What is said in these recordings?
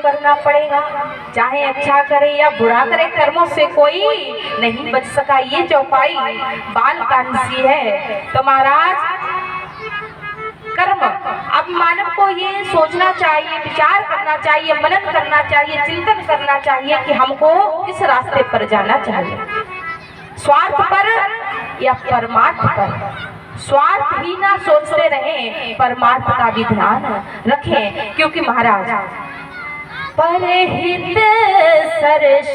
करना पड़ेगा, चाहे अच्छा करे या बुरा करे, कर्मों से कोई नहीं बच सका। ये चौपाई बाल कांड सी है। तो महाराज कर्म, अब मानव को ये सोचना चाहिए, विचार करना चाहिए, मनन करना चाहिए, चिंतन करना चाहिए कि हमको किस रास्ते पर जाना चाहिए, स्वार्थ पर या परमार्थ पर। स्वार्थ ही ना सोचते रहें, परमार्थ का भी ध्यान रखें। क्योंकि महाराज परहित सरस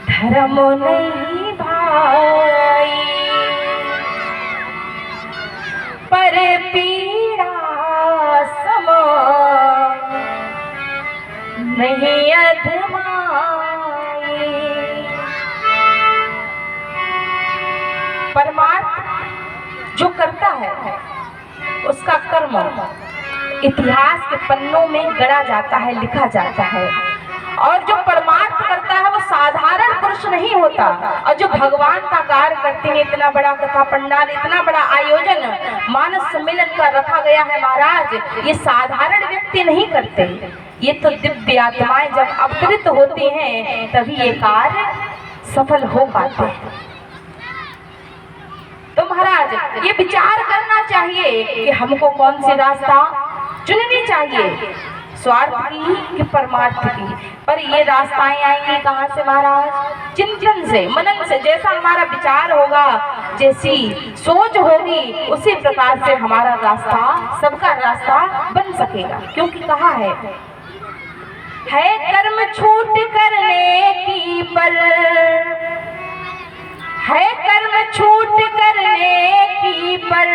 धर्म नहीं भाई, पर पीड़ा सम नहीं अधमाई। परमार्थ जो करता है उसका कर्म इतिहास के पन्नों में गढ़ा जाता है, लिखा जाता है। और जो परमार्थ करता है वो साधारण पुरुष नहीं होता। और जो भगवान का कार्य करते हैं, इतना बड़ा कथा पंडाल, इतना बड़ा आयोजन मानस सम्मेलन का रखा गया है महाराज, ये साधारण व्यक्ति नहीं करते। ये तो दिव्य आत्माएं जब अवतरित होती हैं तभी ये कार्य सफल हो पाते हैं। तो महाराज ये विचार करना चाहिए कि हमको कौन सी रास्ता चुननी चाहिए, स्वार्थ की कि परमार्थ की। पर ये रास्ताएं आएंगी कहाँ से महाराज? चिंतन से, मनन से। जैसा हमारा विचार होगा, जैसी सोच होगी, उसी प्रकार से हमारा रास्ता, सबका रास्ता बन सकेगा। क्योंकि कहा है कर्म छूट करने की पर, है कर्म छूट करने की पर,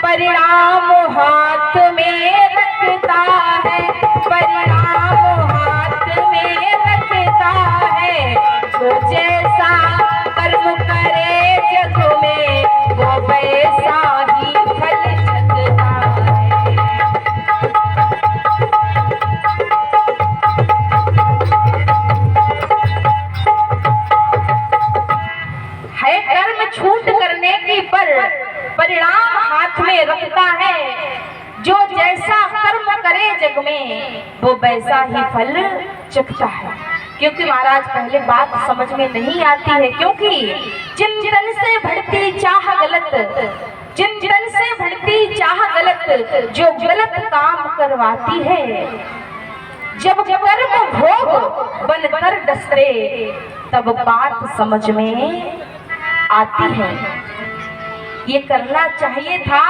परिणाम हाथ में रखता है, परिणाम हाथ में रखता है। तो जैसा कर्म करे जग में वो वैसा ही फल सकता है। कर्म छूट करने की पर परिणाम हाथ में रखता है। जो जैसा कर्म करे जग में वो वैसा ही फल चखता है। क्योंकि महाराज पहले बात समझ में नहीं आती है, क्योंकि चिंतन से बढ़ती चाह गलत, चिंतन से बढ़ती चाह गलत, जो गलत काम करवाती है। जब कर्म भोग बनकर डसरे तब बात समझ में आती है। ये करना चाहिए था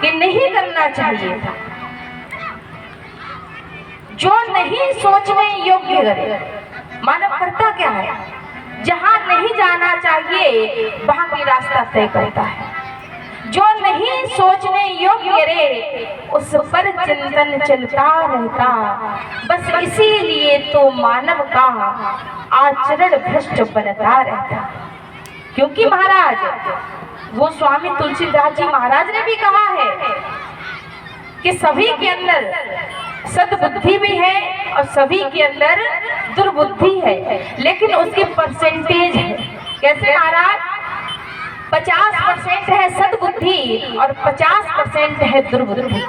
कि नहीं करना चाहिए था? जो नहीं सोचने योग्य करे, मानव करता क्या है? जहां नहीं जाना चाहिए वहां की रास्ता तय करता है। जो नहीं सोचने योग्य रे उस पर चिंतन चलता रहता। बस इसीलिए तो मानव का आचरण भ्रष्ट बनता रहता। क्योंकि महाराज वो स्वामी तुलसीदास जी महाराज ने भी कहा है कि सभी के अंदर सद्बुद्धि भी है और सभी के अंदर दुर्बुद्धि है, लेकिन उसकी परसेंटेज है। कैसे महाराज? 50% है सद्बुद्धि और 50% है दुर्बुद्धि।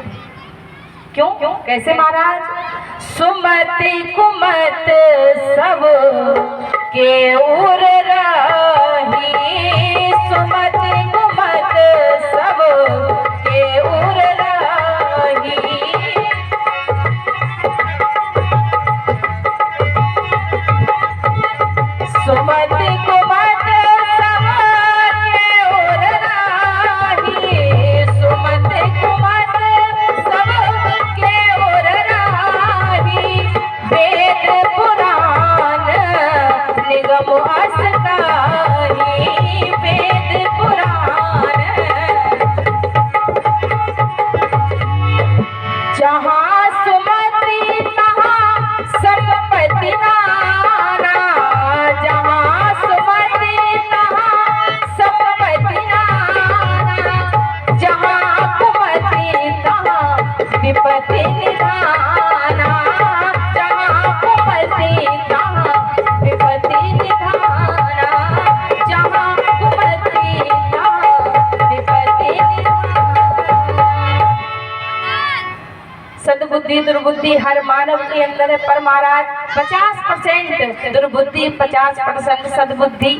क्यों? कैसे महाराज? सुमत कुमत सब के उर रही, सुमत कुमत सब के उर रही। सुमत कुमत सब के उर रही, सुमत कुमत सब के उर रही। वेद पुराण निगम अस्कार दुर्बुद्धि हर मानव के अंदर है, पर महाराज 50% दुर्बुद्धि, 50% सद्बुद्धि,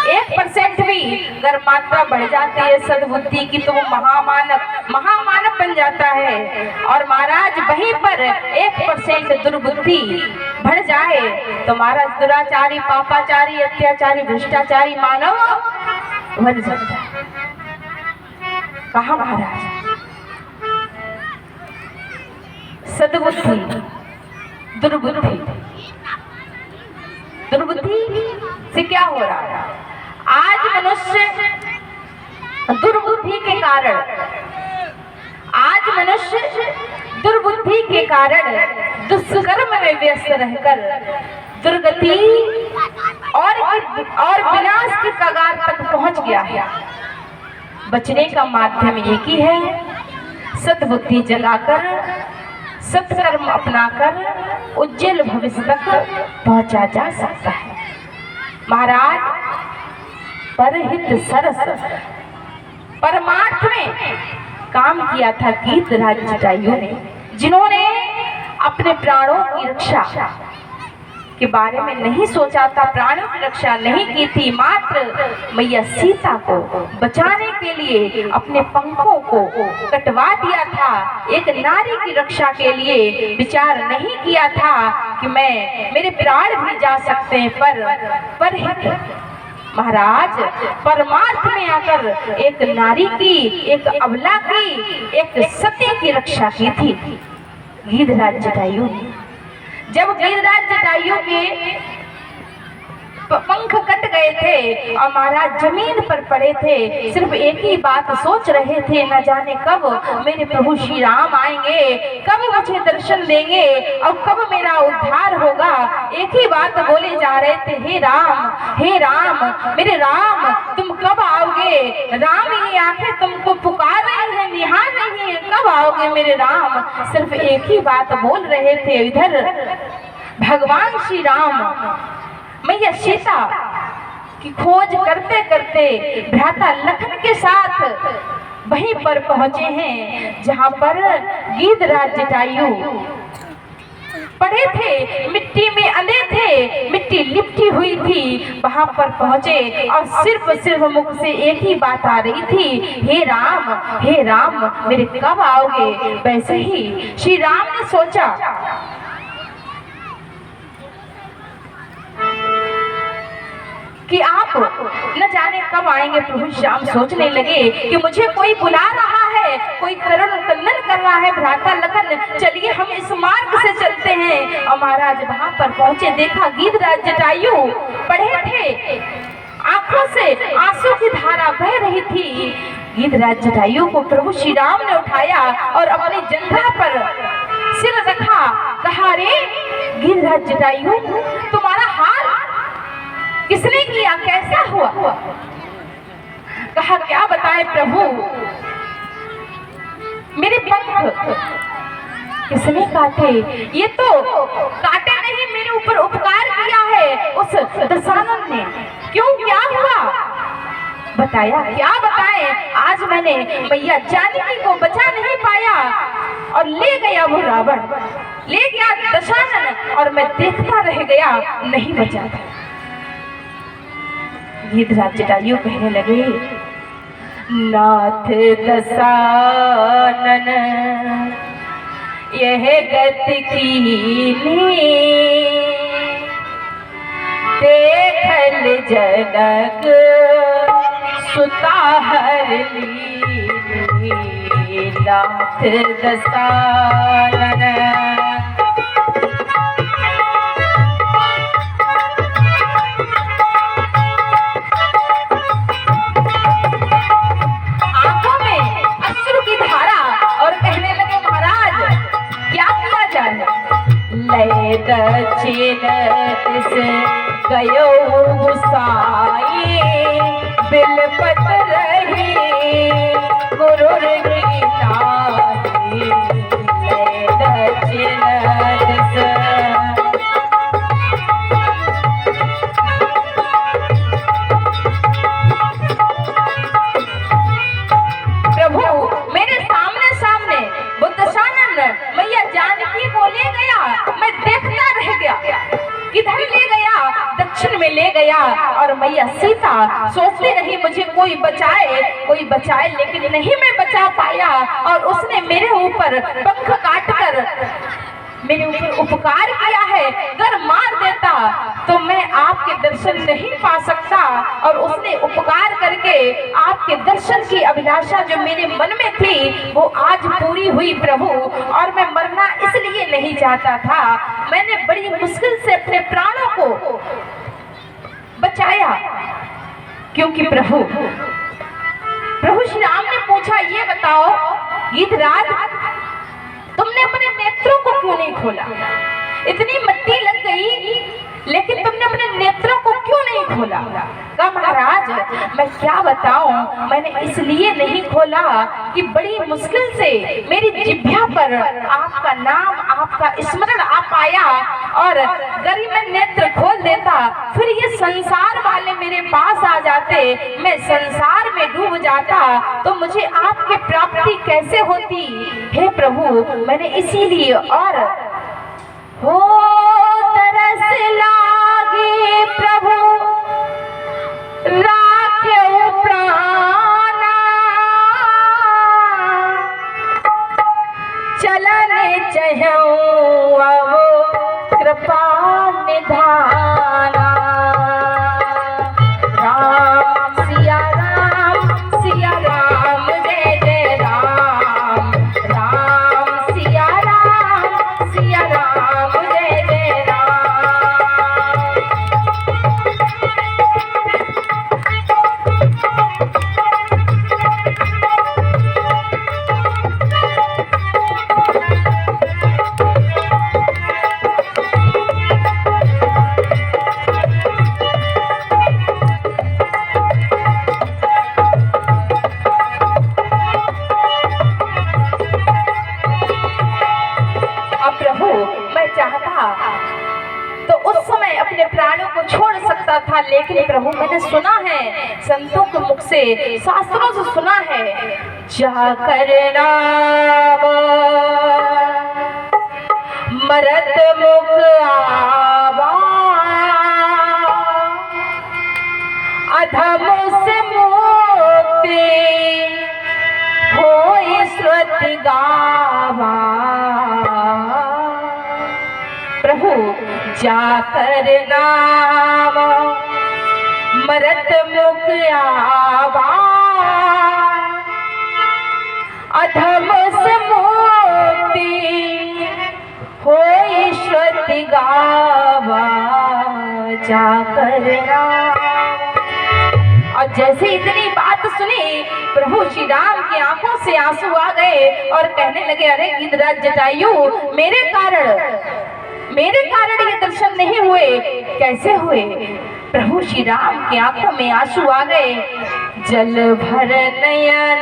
1% भी अगर मात्रा बढ़ जाती है सद्बुद्धि की तो वो महामानव बन जाता है। और महाराज वहीं पर 1% दुर्बुद्धि बढ़ जाए तो महाराज दुराचारी, पापाचारी, अत्याचारी, भ्रष्टाचारी मानव बन जाता है। कहा महाराज सद्बुद्धि दुर्बुद्धि से क्या हो रहा है? आज मनुष्य दुर्बुद्धि के कारण, दुर्बुद्धि के कारण दुष्कर्म में व्यस्त रहकर दुर्गति और विनाश की कगार तक पहुंच गया है। बचने का माध्यम एक ही है, सद्बुद्धि जगाकर सत्कर्म अपनाकर उज्जवल भविष्य तक पहुंचा जा सकता है। महाराज परहित सरस परमार्थ में काम किया था गीधराज जटायु ने, जिन्होंने अपने प्राणों की रक्षा के बारे में नहीं सोचा था, प्राणों की रक्षा नहीं की थी, मात्र मैया सीता को बचाने के लिए अपने पंखों को कटवा दिया था। एक नारी की रक्षा के लिए विचार नहीं किया था कि मेरे प्राण भी जा सकते हैं, पर महाराज परमार्थ में आकर एक नारी की, एक अबला की, एक सती की रक्षा की थी गीधराज जटायु ने। जब गीधराज जटायु के पंख कट गए थे और महाराज जमीन पर पड़े थे, सिर्फ एक ही बात सोच रहे थे, न जाने कब मेरे प्रभु श्री राम आएंगे, कब मुझे दर्शन देंगे और कब मेरा उद्धार होगा। एक ही बात बोले जा रहे थे, हे राम मेरे राम तुम कब आओगे? राम ये आंखें तुमको पुकार रही है, निहार रही है, कब आओगे मेरे राम? सिर्फ एक ही बात बोल रहे थे। इधर भगवान श्री राम मैया सीता की खोज करते करते भ्राता लखन के साथ वहीं पर पहुंचे हैं जहां पर गीधराज जटायु पड़े थे, मिट्टी में अंधे थे, मिट्टी लिपटी हुई थी। वहां पर पहुंचे और सिर्फ मुख से एक ही बात आ रही थी, हे राम मेरे कब आओगे? वैसे ही श्री राम ने सोचा कि आप न जाने कब आएंगे। प्रभु श्याम सोचने लगे कि मुझे कोई बुला रहा है, कोई करुण क्रंदन कर रहा है, भ्राता लखन चलिए हम इस मार्ग से चलते हैं। और महाराज वहां पर पहुंचे, देखा गीधराज जटायु पड़े थे, आंखों से आंसू की धारा बह रही थी। गीधराज जटायु को प्रभु श्री राम ने उठाया और अपनी जंघा पर सिर रखा, कहा, रे गीधराज जटायु तुम्हारा हाल किसने किया, कैसा हुआ? कहा, क्या बताए प्रभु, मेरे पंख किसने काटे? ये तो काटे नहीं, मेरे ऊपर उपकार किया है उस दशानन ने। क्यों, क्या हुआ? बताया, क्या बताए? आज मैंने मैया जानकी को बचा नहीं पाया और ले गया वो रावण, ले गया दशानन और मैं देखता रह गया, नहीं बचा था। गीधराज जटायु कहने लगे, नाथ दशानन यह गति कीनी, देखल जनक सुता हर लीनी। नाथ दशानन दक्षिण दिस गयो गुसाई, बिलपत रही गुरुर की नाई। दक्षिण दिस प्रभु मेरे सामने बुद्ध दशानन मैया जानकी में ले गया और मैया सीता सोचती रही मुझे कोई बचाए, लेकिन नहीं मैं बचा पाया। और उसने मेरे ऊपर पंख काटकर मेरे ऊपर उपकार किया है। अगर मार देता तो मैं आपके दर्शन नहीं पा सकता। और उसने उपकार करके आपके दर्शन की अभिलाषा जो मेरे मन में थी वो आज पूरी हुई प्रभु। और मैं मरना इसलिए नहीं चाहता था, मैंने बड़ी मुश्किल से अपने प्राणों को बचाया। क्योंकि प्रभु श्री राम ने पूछा, ये बताओ गीधराज, तुमने अपने नेत्रों को क्यों नहीं खोला? इतनी मिट्टी लग गई लेकिन तुमने अपने नेत्रों को क्यों नहीं खोला? कहा महाराज मैं क्या बताऊं, मैंने इसलिए नहीं खोला कि बड़ी मुश्किल से मेरी जिह्वा पर आपका नाम, आपका स्मरण आ पाया। और अगर मैं नेत्र खोल देता फिर ये संसार वाले मेरे पास आ जाते, मैं संसार में डूब जाता, तो मुझे आपकी प्राप्ति कैसे होती? हे प्रभु मैंने इसीलिए। और हो तरस लागे प्रभु राख्यो प्राणा, चलने चहूं अब कृपा निधाना। राम सिया राम जय जय राम, राम सिया राम जय जय राम। तो उस समय अपने प्राणों को छोड़ सकता था, लेकिन प्रभु मैंने सुना है संतों के मुख से, शास्त्रों से सुना है, जाकर नाम मरत मुख आवा, अधम से मोक्ति होई श्रुति गावा। प्रभु जाकर नाम मरत मुख आवा, अधम से मोक्ति होई श्रुति गावा, जाकर नाम। और जैसे इतनी बात सुनी प्रभु श्री राम की आंखों से आंसू आ गए और कहने लगे, अरे गीधराज जटायु मेरे कारण ये दर्शन नहीं हुए, कैसे हुए? प्रभु श्री राम की आंखों में आंसू आ गए। जल भर नयन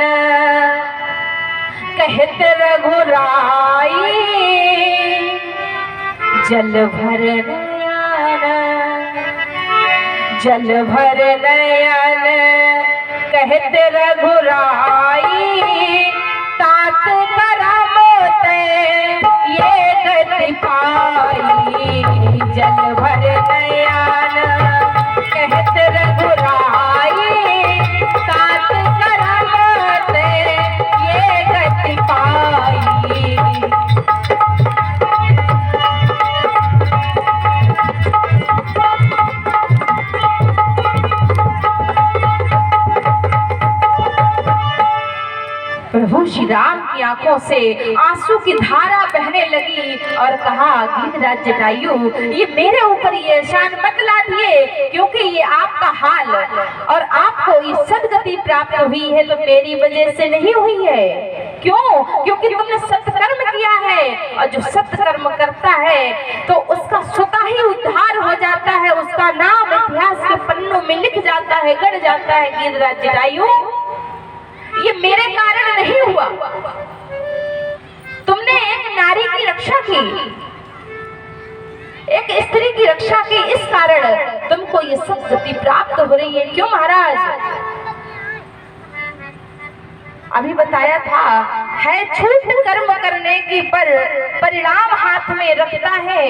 कहत रघुराई, जल भर नयन कहत रघुराई, तात करम ते ये गति पाई। जल भर नयन कहत रघुराई, तात करम ते ये गति पाई। प्रभु श्री राम की आंखों से आंसू की धारा बहने लगी और कहा, गीधराज जटायु ये मेरे ऊपर ये एहसान मत ला दिए, क्योंकि ये आपका हाल और आपको ये सदगति प्राप्त हुई है तो मेरी वजह से नहीं हुई है। क्यों? क्योंकि तुमने सत्कर्म किया है, और जो सत्कर्म करता है तो उसका स्वतः ही उद्धार हो जाता है, उसका नाम इतिहास के पन्नों में लिख जाता है, गढ़ जाता है। गीधराज जटायु ये मेरे कारण नहीं हुआ, तुमने एक नारी की रक्षा की, एक स्त्री की रक्षा की, इस कारण तुमको ये सदगति प्राप्त हो रही है। क्यों महाराज? अभी बताया था, है छूट कर्म करने की पर परिणाम हाथ में रखता है।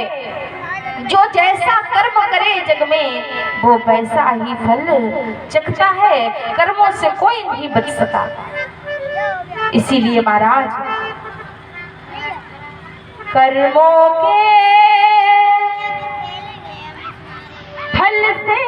जो जैसा कर्म करे जग में वो वैसा ही फल चखता है, कर्मों से कोई नहीं बच सका। इसीलिए महाराज कर्मों के फल से